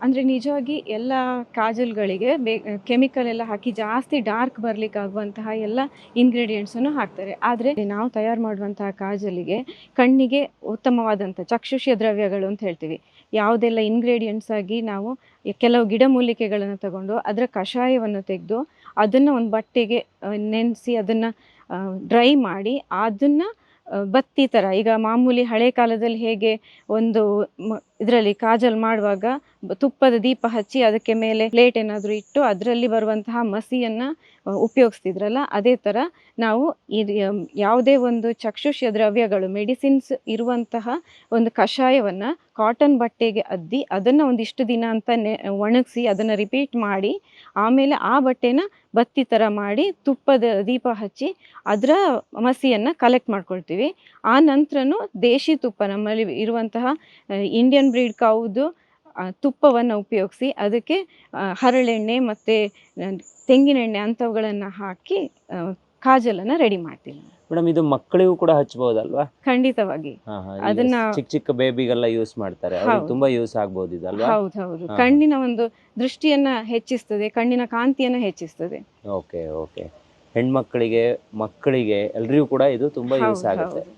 ಅಂದರೆ ನಿಜವಾಗಿ ಎಲ್ಲ ಕಾಜಲ್ಗಳಿಗೆ ಕೆಮಿಕಲ್ ಎಲ್ಲ ಹಾಕಿ ಜಾಸ್ತಿ ಡಾರ್ಕ್ ಬರ್ಲಿಕ್ಕೆ ಆಗುವಂತಹ ಎಲ್ಲ ಇಂಗ್ರೀಡಿಯೆಂಟ್ಸನ್ನು ಹಾಕ್ತಾರೆ. ಆದರೆ ನಾವು ತಯಾರು ಮಾಡುವಂತಹ ಕಾಜಲಿಗೆ ಕಣ್ಣಿಗೆ ಉತ್ತಮವಾದಂಥ ಚಕ್ಷುಷ್ಯ ದ್ರವ್ಯಗಳು ಅಂತ ಹೇಳ್ತೀವಿ. ಯಾವುದೆಲ್ಲ ಇಂಗ್ರೀಡಿಯೆಂಟ್ಸ್ ಆಗಿ ನಾವು ಕೆಲವು ಗಿಡಮೂಲಿಕೆಗಳನ್ನು ತಗೊಂಡು ಅದರ ಕಷಾಯವನ್ನು ತೆಗೆದು ಅದನ್ನು ಒಂದು ಬಟ್ಟೆಗೆ ನೆನೆಸಿ ಅದನ್ನು ಡ್ರೈ ಮಾಡಿ ಅದನ್ನು ಬತ್ತಿ ಥರ, ಈಗ ಮಾಮೂಲಿ ಹಳೆ ಕಾಲದಲ್ಲಿ ಹೇಗೆ ಒಂದು ಇದರಲ್ಲಿ ಕಾಜಲ್ ಮಾಡುವಾಗ ತುಪ್ಪದ ದೀಪ ಹಚ್ಚಿ ಅದಕ್ಕೆ ಮೇಲೆ ಪ್ಲೇಟ್ ಏನಾದರೂ ಇಟ್ಟು ಅದರಲ್ಲಿ ಬರುವಂತಹ ಮಸಿಯನ್ನು ಉಪಯೋಗಿಸ್ತಿದ್ರಲ್ಲ, ಅದೇ ಥರ ನಾವು ಯಾವುದೇ ಒಂದು ಚಕ್ಷುಷ್ಯ ದ್ರವ್ಯಗಳು ಮೆಡಿಸಿನ್ಸ್ ಇರುವಂತಹ ಒಂದು ಕಷಾಯವನ್ನು ಕಾಟನ್ ಬಟ್ಟೆಗೆ ಅದ್ದಿ ಅದನ್ನು ಒಂದಿಷ್ಟು ದಿನ ಅಂತ ಒಣಗಿಸಿ ಅದನ್ನು ರಿಪೀಟ್ ಮಾಡಿ ಆಮೇಲೆ ಆ ಬಟ್ಟೆನ ಬತ್ತಿ ಥರ ಮಾಡಿ ತುಪ್ಪದ ದೀಪ ಹಚ್ಚಿ ಅದರ ಮಸಿಯನ್ನು ಕಲೆಕ್ಟ್ ಮಾಡ್ಕೊಳ್ತೀವಿ. ಆ ನಂತರನೂ ದೇಶಿ ತುಪ್ಪ ನಮ್ಮಲ್ಲಿ ಇರುವಂತಹ ಇಂಡಿಯನ್ ಬ್ರೀಡ್ ಕೌದು ತುಪ್ಪವನ್ನು ಉಪಯೋಗಿಸಿ ಅದಕ್ಕೆ ಹರಳೆಣ್ಣೆ ಮತ್ತು ತೆಂಗಿನೆಣ್ಣೆ ಅಂಥವುಗಳನ್ನು ಹಾಕಿ ಕಾಜಲನ್ನು ರೆಡಿ ಮಾಡ್ತೀವಿ. ಮೇಡಮ್, ಇದು ಮಕ್ಕಳಿಗೂ ಕೂಡ ಹಚ್ಚಬಹುದಲ್ವಾ? ಖಂಡಿತವಾಗಿ. ಅದನ್ನ ಚಿಕ್ಕ ಚಿಕ್ಕ ಬೇಬಿಗೆಲ್ಲ ಯೂಸ್ ಮಾಡ್ತಾರೆ, ಅವ್ರಿಗೆ ತುಂಬಾ ಯೂಸ್ ಆಗ್ಬಹುದು ಇದಲ್ವಾ? ಹೌದು, ಕಣ್ಣಿನ ಒಂದು ದೃಷ್ಟಿಯನ್ನ ಹೆಚ್ಚಿಸ್ತದೆ, ಕಣ್ಣಿನ ಕಾಂತಿಯನ್ನ ಹೆಚ್ಚಿಸ್ತದೆ. ಓಕೆ, ಹೆಣ್ಮಕ್ಕಳಿಗೆ, ಮಕ್ಕಳಿಗೆ ಎಲ್ರಿಗೂ ಕೂಡ ಇದು ತುಂಬಾ ಯೂಸ್ ಆಗುತ್ತೆ.